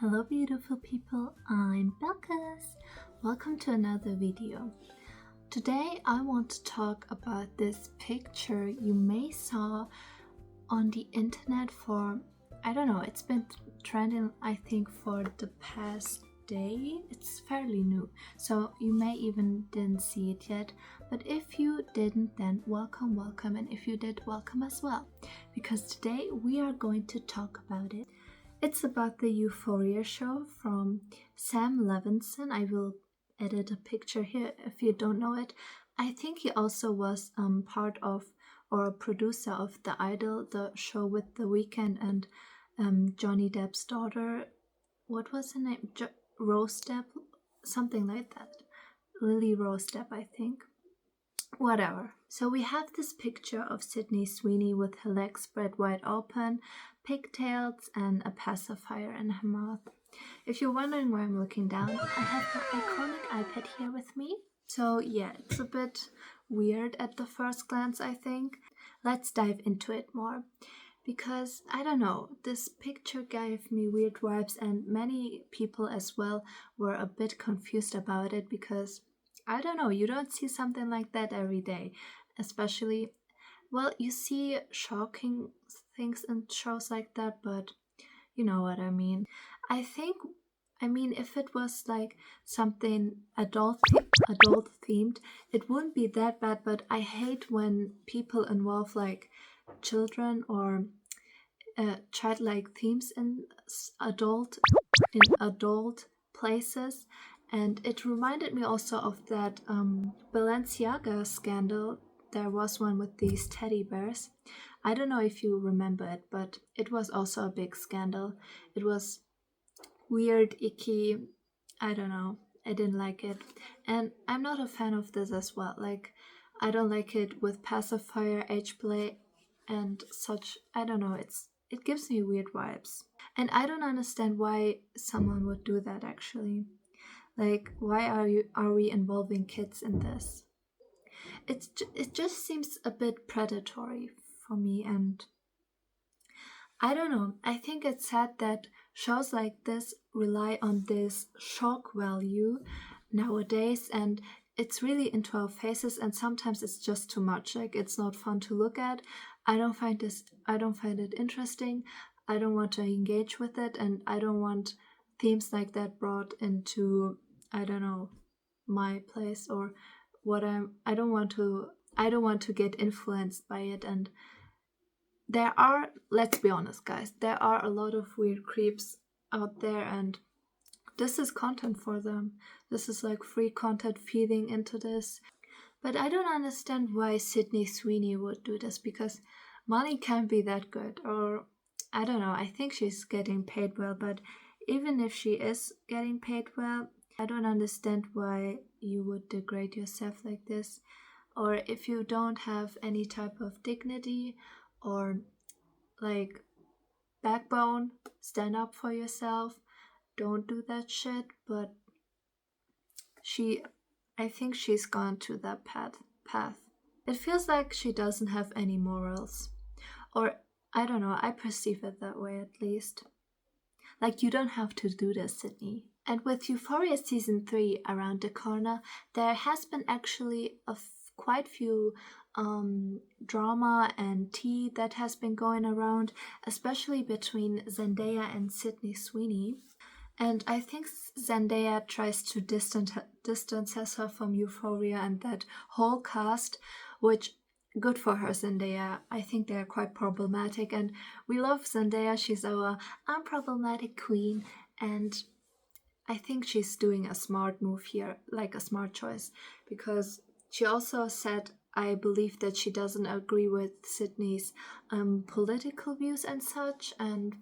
Hello beautiful people, I'm Belkas. Welcome to another video. Today I want to talk about this picture you may saw on the internet for, I don't know, it's been trending I think for the past day. It's fairly new, so you may even didn't see it yet, but if you didn't, then welcome, and if you did, welcome as well, because today we are going to talk about it. It's about the Euphoria show from Sam Levinson. I will edit a picture here if you don't know it. I think he also was part of or a producer of The Idol, the show with The Weeknd and Johnny Depp's daughter. What was her name? Rose Depp? Something like that. Lily Rose Depp, I think. Whatever. So we have this picture of Sydney Sweeney with her legs spread wide open, pigtails, and a pacifier in her mouth. If you're wondering where I'm looking down, I have my iconic iPad here with me. So yeah, it's a bit weird at the first glance, I think. Let's dive into it more. Because, I don't know, this picture gave me weird vibes, and many people as well were a bit confused about it because, I don't know, you don't see something like that every day. Especially, well, you see shocking things in shows like that, but you know what I mean. If it was like something adult themed, it wouldn't be that bad, but I hate when people involve like children or childlike themes in adult places. And it reminded me also of that Balenciaga scandal. There was one with these teddy bears. I don't know if you remember it, but it was also a big scandal. It was weird, icky. I don't know. I didn't like it. And I'm not a fan of this as well. Like, I don't like it with pacifier, age play, and such. I don't know. It gives me weird vibes. And I don't understand why someone would do that actually. Like, why are we involving kids in this? It just seems a bit predatory for me, and I don't know. I think it's sad that shows like this rely on this shock value nowadays, and it's really into our faces, and sometimes it's just too much. Like, it's not fun to look at. I don't find it interesting. I don't want to engage with it, and I don't want themes like that brought into, I don't know, my place or what I don't want to get influenced by it. And let's be honest guys, there are a lot of weird creeps out there, and this is content for them. This is like free content feeding into this. But I don't understand why Sydney Sweeney would do this, because money can't be that good. Or I don't know, I think she's getting paid well, but even if she is getting paid well, I don't understand why you would degrade yourself like this. Or if you don't have any type of dignity or like backbone, stand up for yourself, don't do that shit. But I think she's gone to that path. It feels like she doesn't have any morals. Or I don't know, I perceive it that way at least. Like, you don't have to do this, Sydney. And with Euphoria Season 3 around the corner, there has been actually quite few drama and tea that has been going around, especially between Zendaya and Sydney Sweeney. And I think Zendaya tries to distance herself from Euphoria and that whole cast, which, good for her, Zendaya. I think they're quite problematic, and we love Zendaya. She's our unproblematic queen, and I think she's doing a smart move here, like a smart choice, because she also said, I believe, that she doesn't agree with Sydney's political views and such. And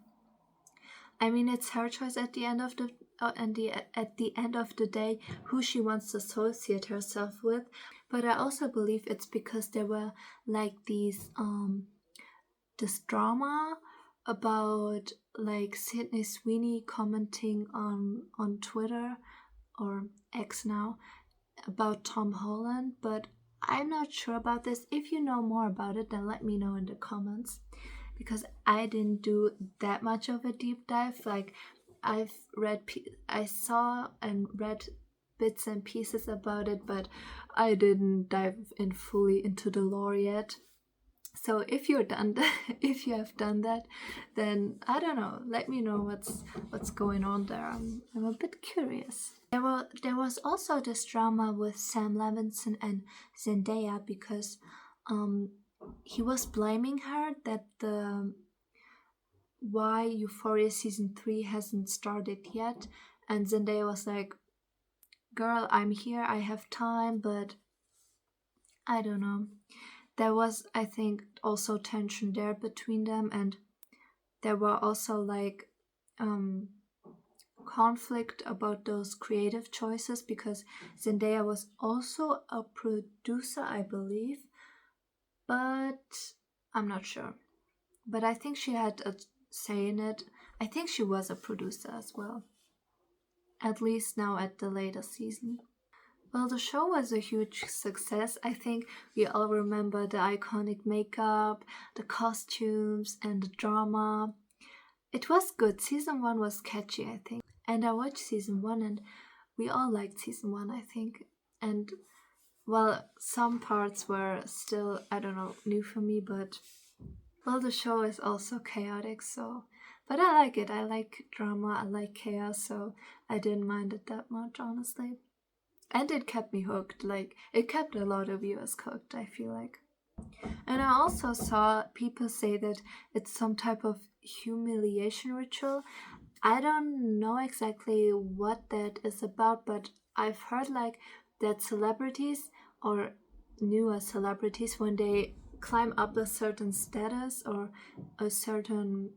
I mean, it's her choice at the end of the day who she wants to associate herself with. But I also believe it's because there were like this drama about like Sydney Sweeney commenting on Twitter, or X now, about Tom Holland. But I'm not sure about this. If you know more about it, then let me know in the comments, because I didn't do that much of a deep dive. Like, I saw and read bits and pieces about it, but I didn't dive in fully into the lore yet. So if you have done that, then I don't know. Let me know what's going on there. I'm a bit curious. There was also this drama with Sam Levinson and Zendaya because he was blaming her that why Euphoria season 3 hasn't started yet, and Zendaya was like, "Girl, I'm here. I have time, but I don't know." There was, I think, also tension there between them, and there were also like conflict about those creative choices because Zendaya was also a producer, I believe, but I'm not sure. But I think she had a say in it. I think she was a producer as well, at least now at the later season. Well, the show was a huge success. I think we all remember the iconic makeup, the costumes, and the drama. It was good. Season 1 was catchy, I think. And I watched season 1 and we all liked season 1, I think. And, well, some parts were still, I don't know, new for me, but, well, the show is also chaotic, so... But I like it. I like drama, I like chaos, so I didn't mind it that much, honestly. And it kept me hooked. Like, it kept a lot of viewers hooked, I feel like. And I also saw people say that it's some type of humiliation ritual. I don't know exactly what that is about, but I've heard like that celebrities or newer celebrities, when they climb up a certain status or a certain,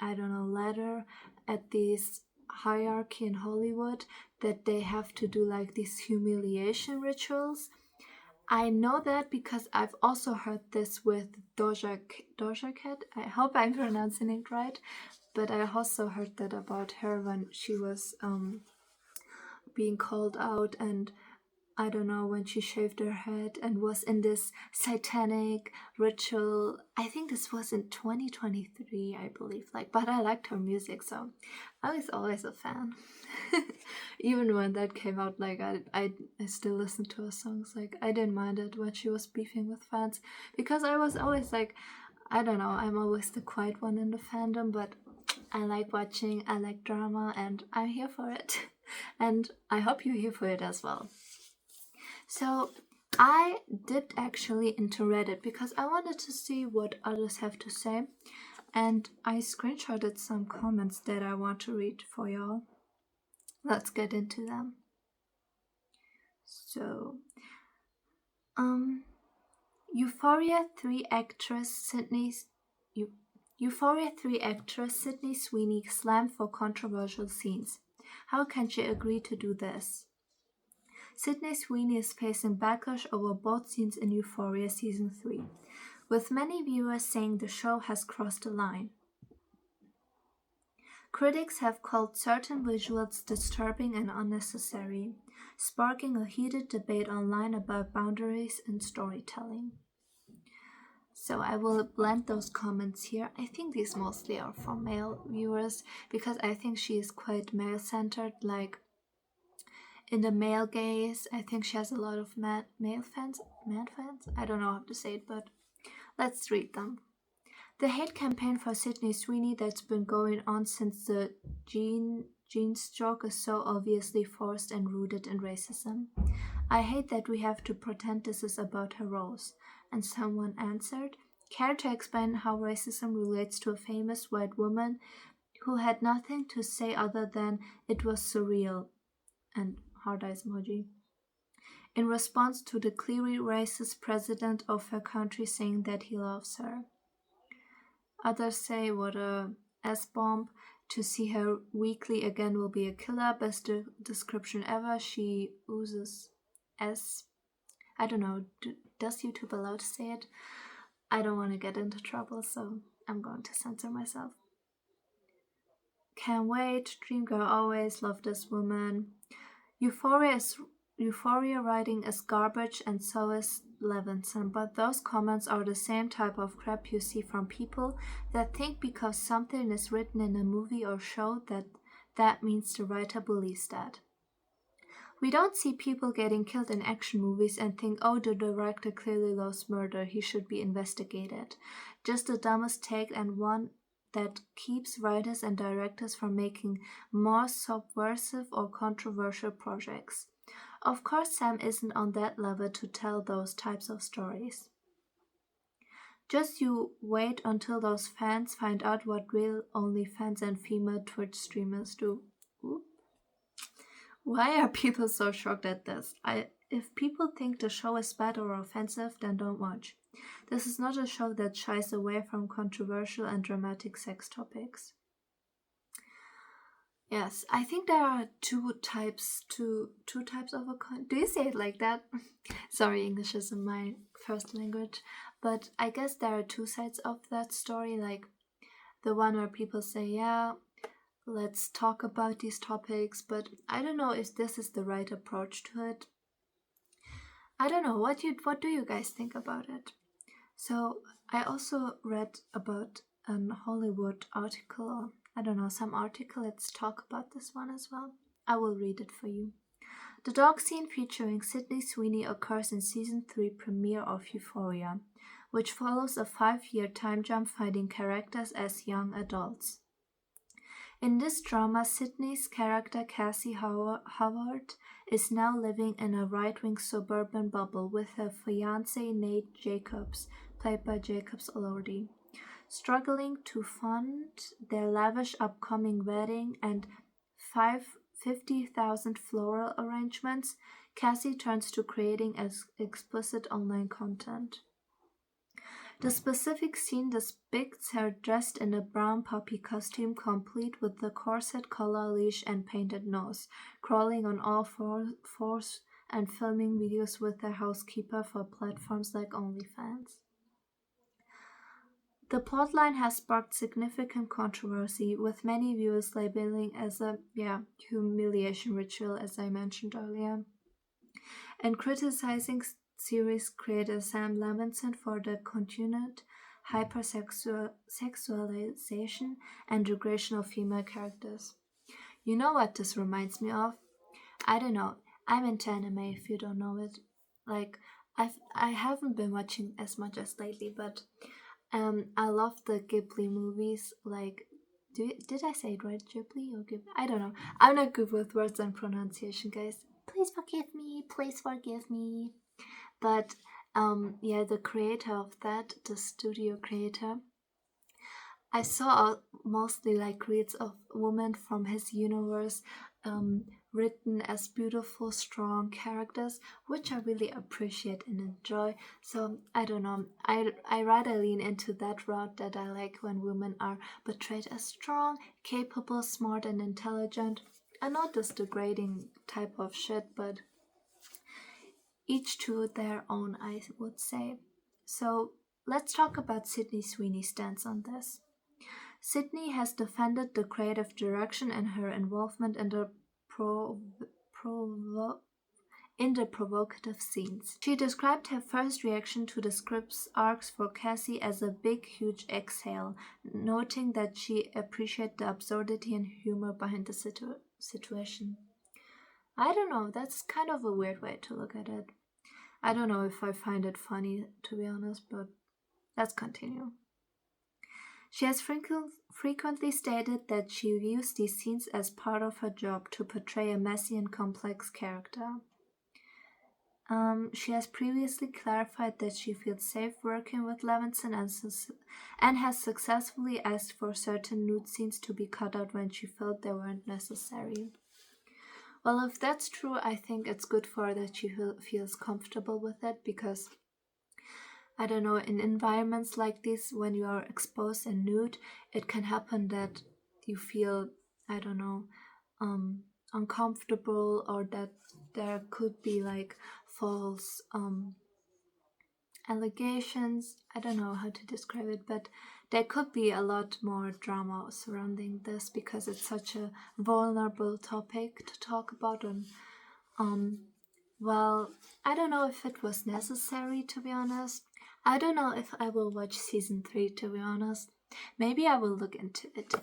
I don't know, ladder at this hierarchy in Hollywood, that they have to do like these humiliation rituals. I know that because I've also heard this with Doja Cat. I hope I'm pronouncing it right, but I also heard that about her when she was being called out, and I don't know, when she shaved her head and was in this satanic ritual. I think this was in 2023, I believe. Like, but I liked her music, so I was always a fan. Even when that came out, like I still listened to her songs. Like, I didn't mind it when she was beefing with fans, because I was always like, I don't know, I'm always the quiet one in the fandom, but I like watching, I like drama, and I'm here for it. And I hope you're here for it as well. So I dipped actually into Reddit because I wanted to see what others have to say, and I screenshotted some comments that I want to read for y'all. Let's get into them. So, Euphoria 3 actress Sydney Sweeney slammed for controversial scenes. How can she agree to do this? Sydney Sweeney is facing backlash over both scenes in Euphoria Season 3, with many viewers saying the show has crossed a line. Critics have called certain visuals disturbing and unnecessary, sparking a heated debate online about boundaries in storytelling. So I will blend those comments here. I think these mostly are from male viewers, because I think she is quite male-centered, like in the male gaze. I think she has a lot of man fans. I don't know how to say it, but let's read them. The hate campaign for Sydney Sweeney that's been going on since the jeans joke is so obviously forced and rooted in racism. I hate that we have to pretend this is about her roles. And someone answered, care to explain how racism relates to a famous white woman who had nothing to say other than it was surreal, and hard eyes emoji, in response to the clearly racist president of her country saying that he loves her. Others say, what a S-bomb. To see her weekly again will be a killer. Best description ever. She oozes S. I don't know. Does YouTube allow to say it? I don't want to get into trouble, so I'm going to censor myself. Can't wait. Dreamgirl always. Love this woman. Euphoria writing is garbage, and so is Levinson, but those comments are the same type of crap you see from people that think because something is written in a movie or show that that means the writer believes that. We don't see people getting killed in action movies and think, oh, the director clearly loves murder, he should be investigated. Just the dumbest take, and one that keeps writers and directors from making more subversive or controversial projects. Of course, Sam isn't on that level to tell those types of stories. Just you wait until those fans find out what real OnlyFans and female Twitch streamers do. Ooh. Why are people so shocked at this? If people think the show is bad or offensive, then don't watch. This is not a show that shies away from controversial and dramatic sex topics. Yes, I think there are two types of a coin. Do you say it like that? Sorry, English isn't my first language, but I guess there are two sides of that story, like the one where people say, yeah, let's talk about these topics, but I don't know if this is the right approach to it. I don't know, what do you guys think about it? So I also read about a Hollywood article, or I don't know, some article. Let's talk about this one as well. I will read it for you. The dog scene featuring Sydney Sweeney occurs in season 3 premiere of Euphoria, which follows a 5-year time jump finding characters as young adults. In this drama, Sydney's character Cassie Howard is now living in a right-wing suburban bubble with her fiancé Nate Jacobs, played by Jacobs Elordi. Struggling to fund their lavish upcoming wedding and 50,000 floral arrangements, Cassie turns to creating explicit online content. The specific scene depicts her dressed in a brown puppy costume complete with the corset, collar, leash, and painted nose, crawling on all fours and filming videos with her housekeeper for platforms like OnlyFans. The plotline has sparked significant controversy, with many viewers labeling as a humiliation ritual, as I mentioned earlier, and criticizing series creator Sam Levinson for the continued hypersexualization and degradation of female characters. You know what this reminds me of? I don't know. I'm into anime if you don't know it. Like, I haven't been watching as much as lately, but I love the Ghibli movies. Like, did I say it right? Ghibli or Ghibli? I don't know. I'm not good with words and pronunciation, guys. Please forgive me. Please forgive me. But the creator of that, the studio creator, I saw mostly like reads of women from his universe written as beautiful, strong characters, which I really appreciate and enjoy. So I don't know, I rather lean into that route, that I like when women are portrayed as strong, capable, smart, and intelligent, and not this degrading type of shit, but each to their own, I would say. So let's talk about Sydney Sweeney's stance on this. Sydney has defended the creative direction and her involvement in the provocative scenes. She described her first reaction to the script's arcs for Cassie as a big, huge exhale, noting that she appreciated the absurdity and humor behind the situation. I don't know, that's kind of a weird way to look at it. I don't know if I find it funny, to be honest, but let's continue. She has frequently stated that she views these scenes as part of her job to portray a messy and complex character. She has previously clarified that she feels safe working with Levinson and has successfully asked for certain nude scenes to be cut out when she felt they weren't necessary. Well, if that's true, I think it's good for her that she feels comfortable with it, because I don't know, in environments like this, when you are exposed and nude, it can happen that you feel, I don't know, uncomfortable, or that there could be like false allegations. I don't know how to describe it, but there could be a lot more drama surrounding this, because it's such a vulnerable topic to talk about. And well, I don't know if it was necessary, to be honest. I don't know if I will watch season 3, to be honest. maybe I will look into it.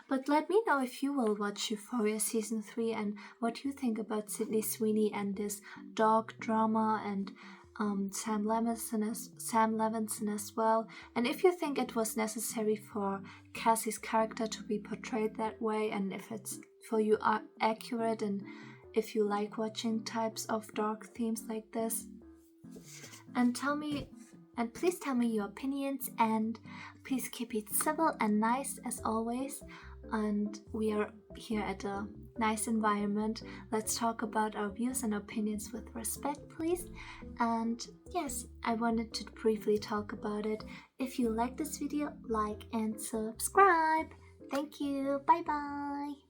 But let me know if you will watch Euphoria Season 3 and what you think about Sydney Sweeney and this dog drama and Sam Levinson as well, and if you think it was necessary for Cassie's character to be portrayed that way, and if it's for you accurate, and if you like watching types of dark themes like this. And please tell me your opinions, and please keep it civil and nice as always. And we are here at a nice environment. Let's talk about our views and opinions with respect, please. And yes, I wanted to briefly talk about it. If you like this video, like and subscribe. Thank you. Bye bye.